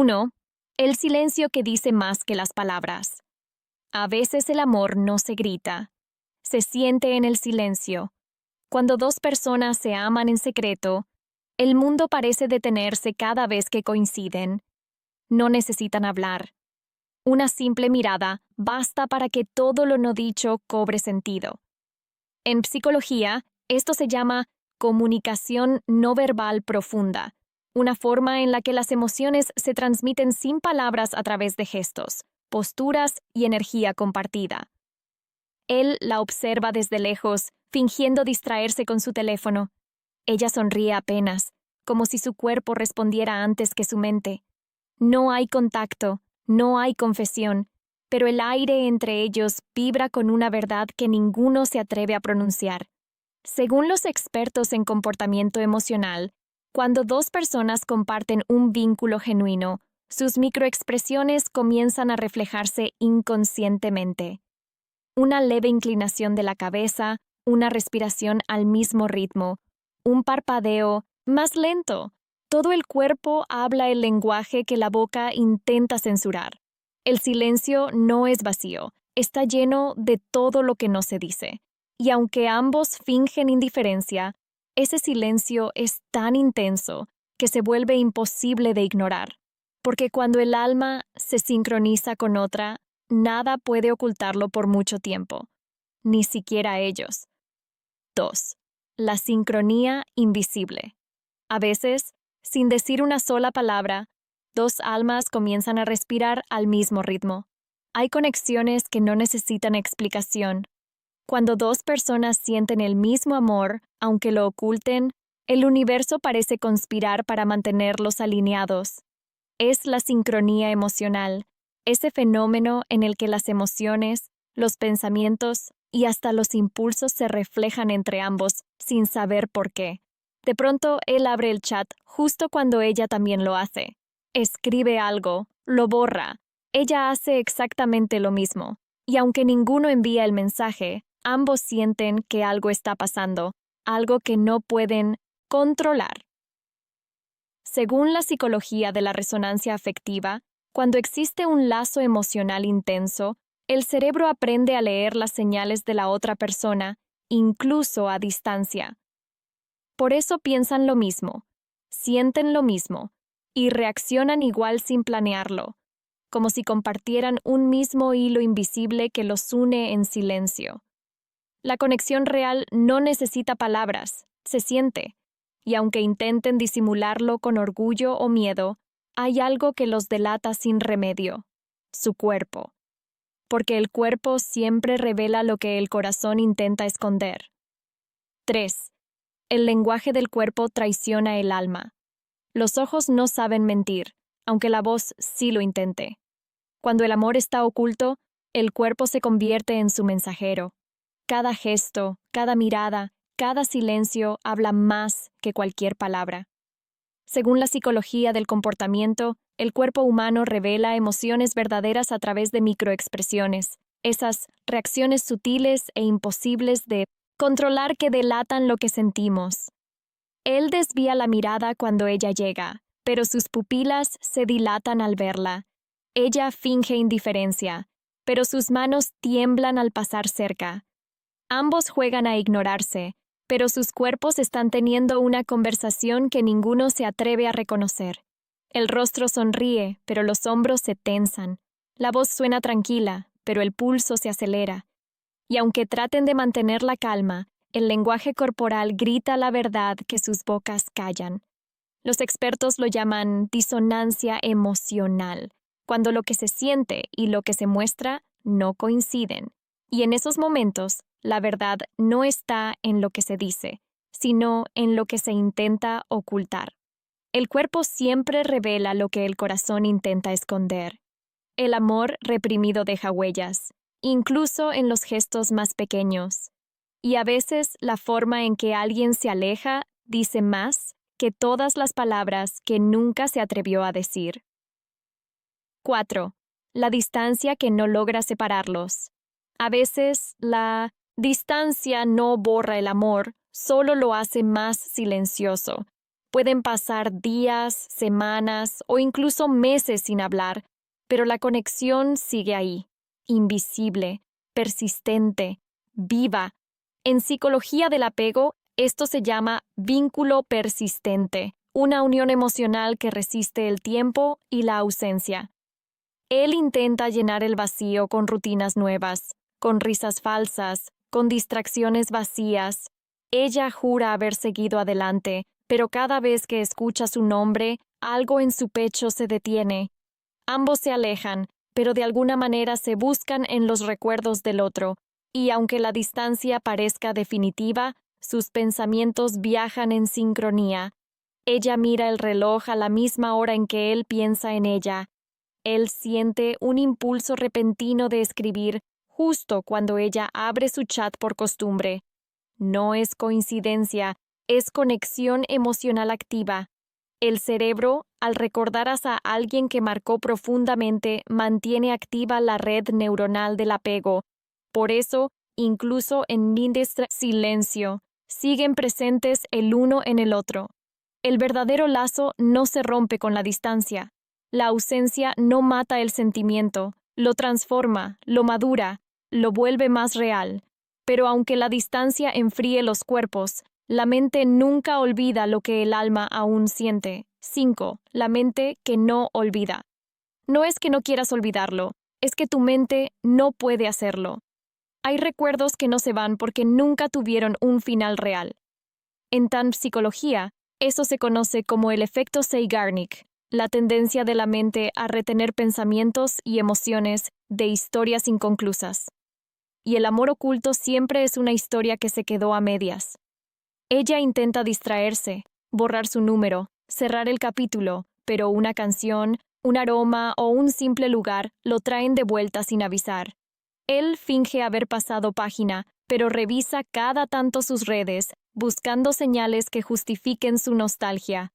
1. El silencio que dice más que las palabras. A veces el amor no se grita, se siente en el silencio. Cuando dos personas se aman en secreto, el mundo parece detenerse cada vez que coinciden. No necesitan hablar. Una simple mirada basta para que todo lo no dicho cobre sentido. En psicología, esto se llama comunicación no verbal profunda, una forma en la que las emociones se transmiten sin palabras a través de gestos, posturas y energía compartida. Él la observa desde lejos, fingiendo distraerse con su teléfono. Ella sonríe apenas, como si su cuerpo respondiera antes que su mente. No hay contacto, no hay confesión, pero el aire entre ellos vibra con una verdad que ninguno se atreve a pronunciar. Según los expertos en comportamiento emocional, cuando dos personas comparten un vínculo genuino, sus microexpresiones comienzan a reflejarse inconscientemente. Una leve inclinación de la cabeza, una respiración al mismo ritmo, un parpadeo más lento. Todo el cuerpo habla el lenguaje que la boca intenta censurar. El silencio no es vacío, está lleno de todo lo que no se dice. Y aunque ambos fingen indiferencia, ese silencio es tan intenso que se vuelve imposible de ignorar. Porque cuando el alma se sincroniza con otra, nada puede ocultarlo por mucho tiempo, ni siquiera ellos. 2. La sincronía invisible. A veces, sin decir una sola palabra, dos almas comienzan a respirar al mismo ritmo. Hay conexiones que no necesitan explicación. Cuando dos personas sienten el mismo amor, aunque lo oculten, el universo parece conspirar para mantenerlos alineados. Es la sincronía emocional, ese fenómeno en el que las emociones, los pensamientos y hasta los impulsos se reflejan entre ambos sin saber por qué. De pronto, él abre el chat justo cuando ella también lo hace. Escribe algo, lo borra. Ella hace exactamente lo mismo. Y aunque ninguno envía el mensaje, ambos sienten que algo está pasando, algo que no pueden controlar. Según la psicología de la resonancia afectiva, cuando existe un lazo emocional intenso, el cerebro aprende a leer las señales de la otra persona, incluso a distancia. Por eso piensan lo mismo, sienten lo mismo y reaccionan igual sin planearlo, como si compartieran un mismo hilo invisible que los une en silencio. La conexión real no necesita palabras, se siente, y aunque intenten disimularlo con orgullo o miedo, hay algo que los delata sin remedio: su cuerpo. Porque el cuerpo siempre revela lo que el corazón intenta esconder. 3. El lenguaje del cuerpo traiciona el alma. Los ojos no saben mentir, aunque la voz sí lo intente. Cuando el amor está oculto, el cuerpo se convierte en su mensajero. Cada gesto, cada mirada, cada silencio habla más que cualquier palabra. Según la psicología del comportamiento, el cuerpo humano revela emociones verdaderas a través de microexpresiones, esas reacciones sutiles e imposibles de controlar que delatan lo que sentimos. Él desvía la mirada cuando ella llega, pero sus pupilas se dilatan al verla. Ella finge indiferencia, pero sus manos tiemblan al pasar cerca. Ambos juegan a ignorarse, pero sus cuerpos están teniendo una conversación que ninguno se atreve a reconocer. El rostro sonríe, pero los hombros se tensan. La voz suena tranquila, pero el pulso se acelera. Y aunque traten de mantener la calma, el lenguaje corporal grita la verdad que sus bocas callan. Los expertos lo llaman disonancia emocional, cuando lo que se siente y lo que se muestra no coinciden. Y en esos momentos, la verdad no está en lo que se dice, sino en lo que se intenta ocultar. El cuerpo siempre revela lo que el corazón intenta esconder. El amor reprimido deja huellas, incluso en los gestos más pequeños. Y a veces la forma en que alguien se aleja dice más que todas las palabras que nunca se atrevió a decir. 4. La distancia que no logra separarlos. A veces la distancia no borra el amor, solo lo hace más silencioso. Pueden pasar días, semanas o incluso meses sin hablar, pero la conexión sigue ahí, invisible, persistente, viva. En psicología del apego, esto se llama vínculo persistente, una unión emocional que resiste el tiempo y la ausencia. Él intenta llenar el vacío con rutinas nuevas, con risas falsas, con distracciones vacías. Ella jura haber seguido adelante, pero cada vez que escucha su nombre, algo en su pecho se detiene. Ambos se alejan, pero de alguna manera se buscan en los recuerdos del otro, y aunque la distancia parezca definitiva, sus pensamientos viajan en sincronía. Ella mira el reloj a la misma hora en que él piensa en ella. Él siente un impulso repentino de escribir justo cuando ella abre su chat por costumbre. No es coincidencia, es conexión emocional activa. El cerebro, al recordar a alguien que marcó profundamente, mantiene activa la red neuronal del apego. Por eso, incluso en silencio, siguen presentes el uno en el otro. El verdadero lazo no se rompe con la distancia. La ausencia no mata el sentimiento, lo transforma, lo madura, lo vuelve más real. Pero aunque la distancia enfríe los cuerpos, la mente nunca olvida lo que el alma aún siente. 5. La mente que no olvida. No es que no quieras olvidarlo, es que tu mente no puede hacerlo. Hay recuerdos que no se van porque nunca tuvieron un final real. En tan psicología, eso se conoce como el efecto Zeigarnik, la tendencia de la mente a retener pensamientos y emociones de historias inconclusas. Y el amor oculto siempre es una historia que se quedó a medias. Ella intenta distraerse, borrar su número, cerrar el capítulo, pero una canción, un aroma o un simple lugar lo traen de vuelta sin avisar. Él finge haber pasado página, pero revisa cada tanto sus redes, buscando señales que justifiquen su nostalgia.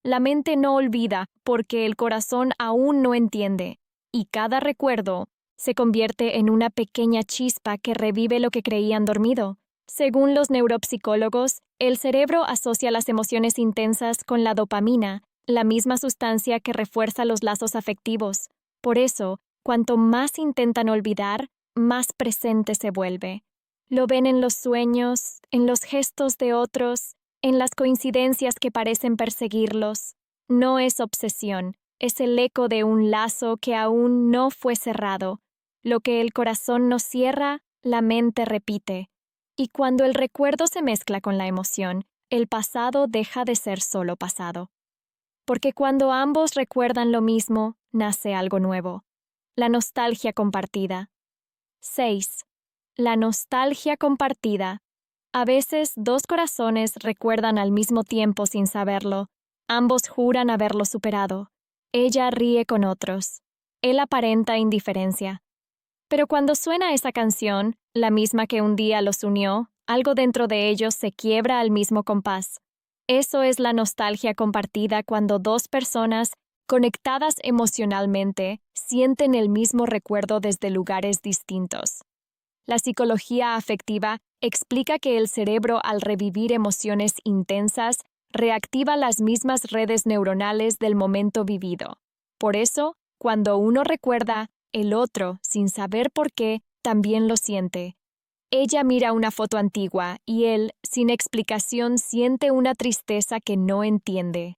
La mente no olvida porque el corazón aún no entiende, y cada recuerdo se convierte en una pequeña chispa que revive lo que creían dormido. Según los neuropsicólogos, el cerebro asocia las emociones intensas con la dopamina, la misma sustancia que refuerza los lazos afectivos. Por eso, cuanto más intentan olvidar, más presente se vuelve. Lo ven en los sueños, en los gestos de otros, en las coincidencias que parecen perseguirlos. No es obsesión, es el eco de un lazo que aún no fue cerrado. Lo que el corazón no cierra, la mente repite. Y cuando el recuerdo se mezcla con la emoción, el pasado deja de ser solo pasado. Porque cuando ambos recuerdan lo mismo, nace algo nuevo. La nostalgia compartida. 6. La nostalgia compartida. A veces dos corazones recuerdan al mismo tiempo sin saberlo. Ambos juran haberlo superado. Ella ríe con otros. Él aparenta indiferencia. Pero cuando suena esa canción, la misma que un día los unió, algo dentro de ellos se quiebra al mismo compás. Eso es la nostalgia compartida cuando dos personas, conectadas emocionalmente, sienten el mismo recuerdo desde lugares distintos. La psicología afectiva explica que el cerebro, al revivir emociones intensas, reactiva las mismas redes neuronales del momento vivido. Por eso, cuando uno recuerda, el otro, sin saber por qué, también lo siente. Ella mira una foto antigua y él, sin explicación, siente una tristeza que no entiende.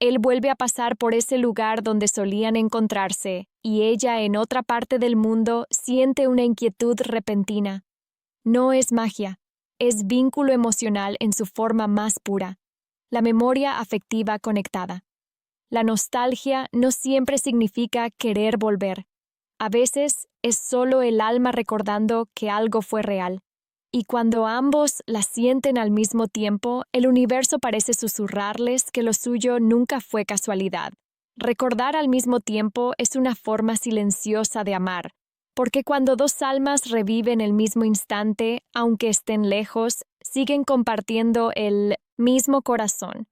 Él vuelve a pasar por ese lugar donde solían encontrarse y ella, en otra parte del mundo, siente una inquietud repentina. No es magia, es vínculo emocional en su forma más pura, la memoria afectiva conectada. La nostalgia no siempre significa querer volver. A veces es solo el alma recordando que algo fue real. Y cuando ambos la sienten al mismo tiempo, el universo parece susurrarles que lo suyo nunca fue casualidad. Recordar al mismo tiempo es una forma silenciosa de amar, porque cuando dos almas reviven el mismo instante, aunque estén lejos, siguen compartiendo el mismo corazón.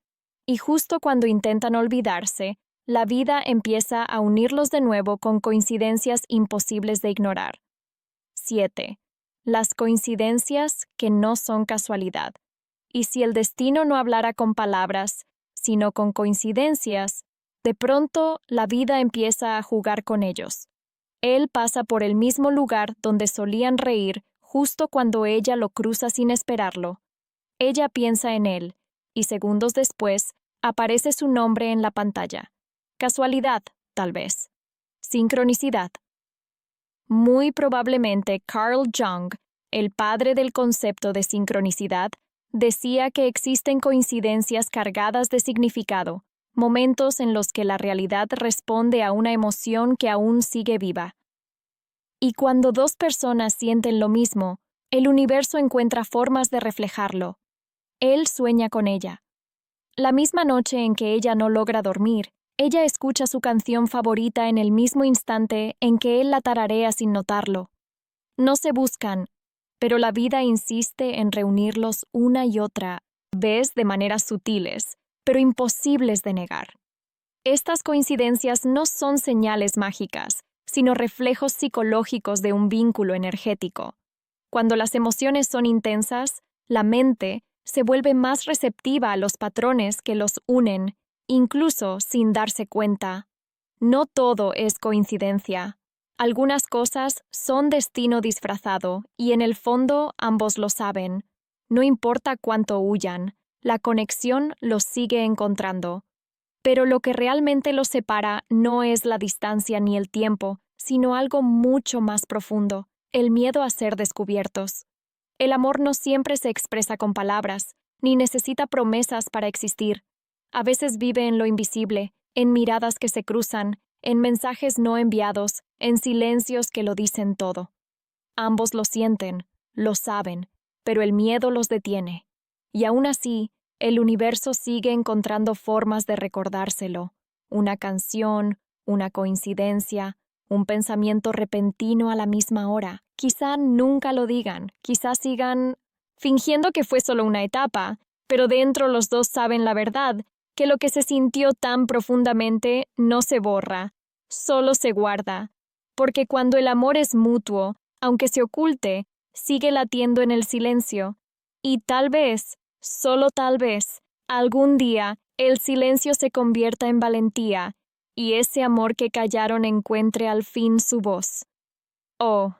Y justo cuando intentan olvidarse, la vida empieza a unirlos de nuevo con coincidencias imposibles de ignorar. 7. Las coincidencias que no son casualidad. Y si el destino no hablara con palabras, sino con coincidencias, de pronto la vida empieza a jugar con ellos. Él pasa por el mismo lugar donde solían reír justo cuando ella lo cruza sin esperarlo. Ella piensa en él, y segundos después aparece su nombre en la pantalla. Casualidad, tal vez. Sincronicidad. Muy probablemente Carl Jung, el padre del concepto de sincronicidad, decía que existen coincidencias cargadas de significado, momentos en los que la realidad responde a una emoción que aún sigue viva. Y cuando dos personas sienten lo mismo, el universo encuentra formas de reflejarlo. Él sueña con ella. La misma noche en que ella no logra dormir, ella escucha su canción favorita en el mismo instante en que él la tararea sin notarlo. No se buscan, pero la vida insiste en reunirlos una y otra vez de maneras sutiles, pero imposibles de negar. Estas coincidencias no son señales mágicas, sino reflejos psicológicos de un vínculo energético. Cuando las emociones son intensas, la mente se vuelve más receptiva a los patrones que los unen, incluso sin darse cuenta. No todo es coincidencia. Algunas cosas son destino disfrazado, y en el fondo ambos lo saben. No importa cuánto huyan, la conexión los sigue encontrando. Pero lo que realmente los separa no es la distancia ni el tiempo, sino algo mucho más profundo, el miedo a ser descubiertos. El amor no siempre se expresa con palabras, ni necesita promesas para existir. A veces vive en lo invisible, en miradas que se cruzan, en mensajes no enviados, en silencios que lo dicen todo. Ambos lo sienten, lo saben, pero el miedo los detiene. Y aún así, el universo sigue encontrando formas de recordárselo. Una canción, una coincidencia, un pensamiento repentino a la misma hora. Quizá nunca lo digan, quizá sigan fingiendo que fue solo una etapa, pero dentro los dos saben la verdad, que lo que se sintió tan profundamente no se borra, solo se guarda, porque cuando el amor es mutuo, aunque se oculte, sigue latiendo en el silencio, y tal vez, solo tal vez, algún día el silencio se convierta en valentía, y ese amor que callaron encuentre al fin su voz. Oh,